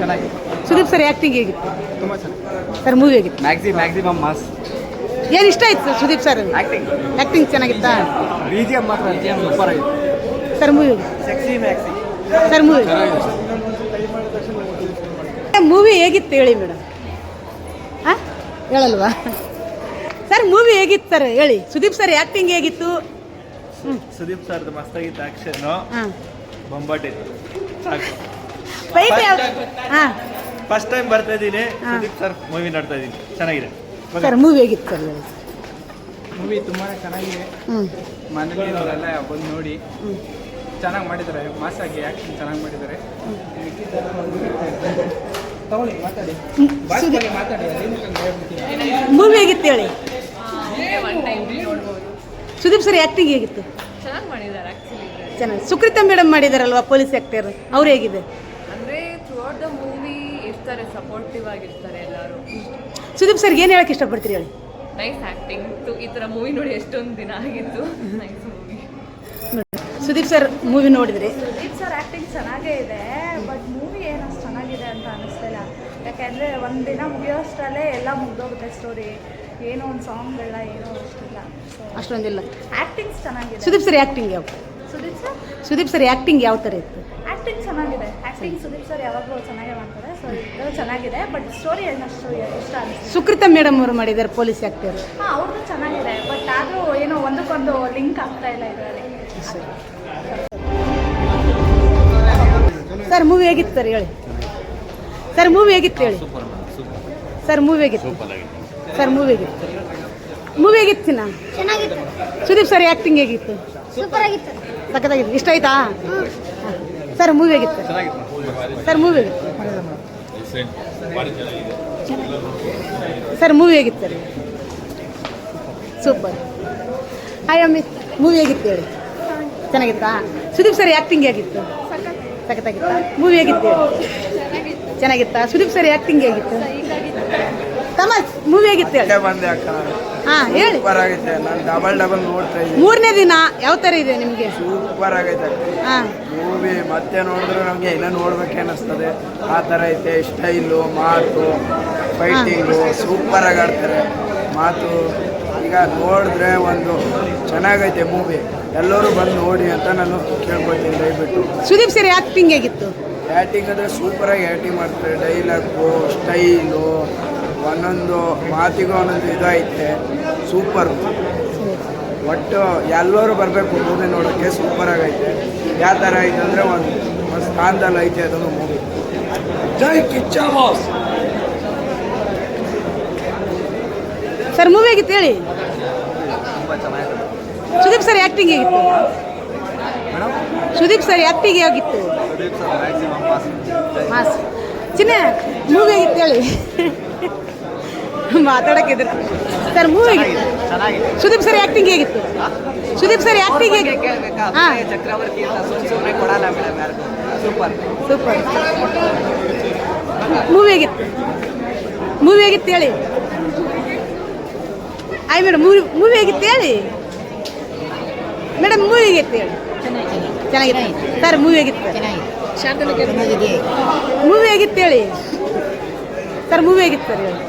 ಚೆನ್ನಾಗಿತ್ತು. Sudeep sir acting ಹೇಗಿತ್ತು ತುಂಬ ಚೆನ್ನಾಗಿ ಸರ್? ಮೂವಿ ಹೇಗಿತ್ತು? Maximum mass. ಏನು ಇಷ್ಟ ಆಯ್ತು ಸುದೀಪ್ ಸರ್ ಆ್ಯಕ್ಟಿಂಗ್ ಚೆನ್ನಾಗಿತ್ತಾ? BGM ಮಾತ್ರ ಸೂಪರ್ ಆಗಿತ್ತು sir movie sexy maxi sir movie ಹೇಗಿತ್ತು ಹೇಳಿ ಮೇಡಮ್. ಹಾಂ ಹೇಳಲ್ವಾ ಸರ್? ಮೂವಿ ಹೇಗಿತ್ತು ಸರ್ ಹೇಳಿ. ಸುದೀಪ್ ಸರ್ ಆ್ಯಕ್ಟಿಂಗ್ ಹೇಗಿತ್ತು? ಸುದೀಪ್ ಸರ್ದು ಮಸ್ತಾಗಿತ್ತು ಆ್ಯಕ್ಷನ್ನು. ಹಾಂ ಬೊಂಬಾಟಿತ್ತು ಸಾಕು. ಫೈಟ್ ಹಾಂ ಫಸ್ಟ್ ಟೈಮ್ ಬರ್ತಾ ಇದ್ದೀನಿ ಸುದೀಪ್ ಸರ್ ಮೂವಿ ನೋಡ್ತಾ ಇದ್ದೀನಿ. ಚೆನ್ನಾಗಿದೆ ಸರ್. ಮೂವಿ ಹೇಗಿತ್ತು ಸರ್ ಹೇಳಿ. ಮೂವಿ ತುಂಬಾ ಚೆನ್ನಾಗಿದೆ. ಮನೇಲಿರೋರೆಲ್ಲ ಬಂದು ನೋಡಿ ಚೆನ್ನಾಗಿ ಮಾಡಿದ್ದಾರೆ. ಮಾಸಾಗಿ ಆ್ಯಕ್ಟಿಂಗ್ ಚೆನ್ನಾಗಿ ಮಾಡಿದ್ದಾರೆ. ತಗೊಳ್ಳಿ ಮಾತಾಡಿ ಮೂವಿ ಹೇಗಿತ್ತು ಹೇಳಿ. ಸುದೀಪ್ ಸರ್ ಆ್ಯಕ್ಟಿಂಗ್ ಹೇಗಿತ್ತು? ಚೆನ್ನಾಗಿ ಮಾಡಿದ್ದಾರೆ ಚೆನ್ನಾಗಿ. ಸುಕೃತ ಮೇಡಮ್ ಮಾಡಿದಾರಲ್ವಾ ಪೊಲೀಸ್ ಆ್ಯಕ್ಟರ್, ಅವ್ರು ಹೇಗಿದೆ? ಅಂದರೆ ಥ್ರೂಔಟ್ ದ ಮೂವಿ ಇರ್ತಾರೆ, ಸಪೋರ್ಟಿವ್ ಆಗಿರ್ತಾರೆ ಎಲ್ಲರೂ. ಸುದೀಪ್ ಸರ್ಗೆ ಏನು ಹೇಳಕ್ಕೆ ಇಷ್ಟಪಡ್ತೀರಿ ಹೇಳಿ. Nice acting. ಈ ಥರ ಮೂವಿ ನೋಡಿ ಎಷ್ಟೊಂದು ದಿನ ಆಗಿತ್ತು. Nice movie. Sudeep sir movie ನೋಡಿದ್ರಿ? ಸುದೀಪ್ ಸರ್ ಆ್ಯಕ್ಟಿಂಗ್ ಚೆನ್ನಾಗೇ ಇದೆ, ಬಟ್ ಮೂವಿ ಏನು ಅಷ್ಟು ಚೆನ್ನಾಗಿದೆ ಅಂತ ಅನ್ನಿಸ್ಲಿಲ್ಲ. ಯಾಕೆಂದರೆ ಒಂದು ದಿನ ಮುಗಿಯೋಷ್ಟರಲ್ಲೇ ಎಲ್ಲ ಮುಗ್ದೋಗುತ್ತೆ ಸ್ಟೋರಿ. ಏನೋ ಒಂದು ಸಾಂಗ್ಗಳ ಏನೋ ಅಷ್ಟಿಲ್ಲ, ಅಷ್ಟೊಂದಿಲ್ಲ. ಆ್ಯಕ್ಟಿಂಗ್ಸ್ ಚೆನ್ನಾಗಿದೆ. ಸುದೀಪ್ ಸರ್ ಆ್ಯಕ್ಟಿಂಗ್ ಯಾವ ಸುದೀಪ್ ಸರ್ ಆ್ಯಕ್ಟಿಂಗ್ ಯಾವ ಥರ ಇತ್ತು? ಆ್ಯಕ್ಟಿಂಗ್ ಚೆನ್ನಾಗಿದೆ. ಆ್ಯಕ್ಟಿಂಗ್ ಸುದೀಪ್ ಸರ್ ಯಾವಾಗಲೂ ಚೆನ್ನಾಗೇ ಮಾಡ್ತಾರೆ. ಸೊ ಇದು ಚೆನ್ನಾಗಿದೆ, ಬಟ್ ಸ್ಟೋರಿ ಏನಷ್ಟು ಇಷ್ಟ ಅನಿಸ್ತು. ಸುಕೃತ ಮೇಡಮ್ ಅವರು ಮಾಡಿದ್ದಾರೆ ಪೊಲೀಸ್ ಆ್ಯಕ್ಟರ್. ಹಾಂ, ಅವ್ರದ್ದು ಚೆನ್ನಾಗಿದೆ, ಬಟ್ ಆದರೂ ಏನೋ ಒಂದಕ್ಕೊಂದು ಲಿಂಕ್ ಆಗ್ತಾ ಇಲ್ಲ ಇದರಲ್ಲಿ. ಸರ್ ಮೂವಿ ಹೇಗಿತ್ತು ಸರ್ ಹೇಳಿ. ಸರ್ ಮೂವಿ ಹೇಗಿತ್ತು ಹೇಳಿ. ಸರ್ ಮೂವಿ ಹೇಗಿತ್ತು? ಸರ್ ಮೂವಿ ಹೇಗಿತ್ತು? ಮೂವಿ ಹೇಗಿತ್ತು ನಾ? ಚೆನ್ನಾಗಿತ್ತು. ಸುದೀಪ್ ಸರ್ ಆ್ಯಕ್ಟಿಂಗ್ ಹೇಗಿತ್ತು? ಸೂಪರ್ ಆಗಿತ್ತು. ಸಖತ್ತಾಗಿತ್ತು. ಇಷ್ಟ ಆಯ್ತಾ? ಸರ್ ಮೂವಿ ಹೇಗಿತ್ತು? ಸರ್ ಮೂವಿ ಹೇಗಿತ್ತು? ಸರ್ ಮೂವಿ ಹೇಗಿತ್ತು ಸರ್? ಸೂಪರ್. ಹಾಯ್ ಅಮ್ಮಿ, ಮೂವಿ ಹೇಗಿತ್ತು ಹೇಳಿ. ಚೆನ್ನಾಗಿತ್ತಾ? ಸುದೀಪ್ ಸರ್ ಆ್ಯಕ್ಟಿಂಗ್ ಹೇಗಿತ್ತು? ಸಖತ್ತಾಗಿತ್ತಾ? ಮೂವಿ ಹೇಗಿತ್ತು ಹೇಳಿ. ಚೆನ್ನಾಗಿತ್ತಾ? ಸುದೀಪ್ ಸರ್ ಆ್ಯಕ್ಟಿಂಗ್ ಹೇಗಿತ್ತು? ತಮಾಸ್ ಮೂವಿ ಹೇಗಿತ್ತು ಹೇಳಿ. ಬಂದೆ ಅಕ್ಕ. ಹಾಂ ಹೇಳಿ. ಸೂಪರ್ ಆಗೈತೆ. ನಾನು ಡಬಲ್ ನೋಡ್ತಾ ಇದ್ದೀನಿ. ಮೂರನೇ ದಿನ ಯಾವ ಥರ ಇದೆ ನಿಮಗೆ? ಸೂಪರ್ ಆಗೈತೆ ಹಾಂ. ಮೂವಿ ಮತ್ತೆ ನೋಡಿದ್ರೆ ನಮಗೆ ಇನ್ನೂ ನೋಡ್ಬೇಕೆ ಅನ್ನಿಸ್ತದೆ. ಆ ಥರ ಐತೆ. ಸ್ಟೈಲು, ಮಾತು, ಫೈಟಿಂಗು ಸೂಪರ್ ಆಗಿ ಆಡ್ತಾರೆ. ಮಾತು ಈಗ ನೋಡಿದ್ರೆ ಒಂದು ಚೆನ್ನಾಗೈತೆ ಮೂವಿ. ಎಲ್ಲರೂ ಬಂದು ನೋಡಿ ಅಂತ ನಾನು ಕೇಳ್ಕೊಳ್ತೀನಿ ದಯವಿಟ್ಟು. ಸುದೀಪ್ ಸರ್ ಆ್ಯಕ್ಟಿಂಗ್ ಹೇಗಿತ್ತು? ಆ್ಯಕ್ಟಿಂಗ್ ಅಂದರೆ ಸೂಪರಾಗಿ ಆ್ಯಕ್ಟಿಂಗ್ ಮಾಡ್ತಾರೆ. ಡೈಲಾಗು, ಸ್ಟೈಲು, ಒಂದೊಂದು ಮಾತಿಗೂ ಒಂದೊಂದು ಇದೈತೆ. ಸೂಪರ್. ಒಟ್ಟು ಎಲ್ಲರೂ ಬರಬೇಕು ಮೂವಿ ನೋಡೋಕ್ಕೆ. ಸೂಪರ್ ಆಗೈತೆ. ಯಾವ ಥರ ಐತೆ ಅಂದರೆ ಒಂದು ಸ್ಥಾನದಲ್ಲಿ ಐತೆ ಅದನ್ನು ಮೂವಿ. ಜೈ ಕಿಚ್ಚ ಬಾಸ್. ಸರ್ ಮೂವಿ ಹೇಗಿತ್ತು ಹೇಳಿ. ಸುದೀಪ್ ಸರ್ ಆ್ಯಕ್ಟಿಂಗ್ ಹೇಗಿತ್ತು? ಸುದೀಪ್ ಸರ್ ಆ್ಯಕ್ಟಿಂಗ್ ಹೇಗಿತ್ತು? ಮಾಸ್. ಚಿನ್ನ ಮೂವಿ ಹೇಗಿತ್ತು ಹೇಳಿ. ಮಾತಾಡೋಕ್ಕಿದ್ರು ಸರ್ ಮೂವಿ ಹೇಗಿತ್ತು? ಸುದೀಪ್ ಸರ್ ಆ್ಯಕ್ಟಿಂಗ್ ಹೇಗಿತ್ತು? ಸುದೀಪ್ ಸರ್ ಆ್ಯಕ್ಟಿಂಗ್ ಹೇಗಿತ್ತು? ಹಾಂ, ಚಕ್ರವರ್ತಿ ಕೊಡಲ್ಲ ಮೇಡಮ್ ಯಾರು. Super super. ಮೂವಿ ಹೇಗಿತ್ತು? ಮೂವಿ ಹೇಗಿತ್ತು ಹೇಳಿ. ಆಯ್ ಮೇಡಮ್ ಮೂವಿ ಹೇಗಿತ್ತು ಹೇಳಿ. ಮೇಡಮ್ ಮೂವಿ ಹೇಗಿತ್ತು ಹೇಳಿ. ಚೆನ್ನಾಗಿತ್ತು ಸರ್. ಮೂವಿ ಹೇಗಿತ್ತು? ಮೂವಿ ಹೇಗಿತ್ತು ಹೇಳಿ ಸರ್. ಮೂವಿ ಹೇಗಿತ್ತು ಸರ್ ಹೇಳಿ.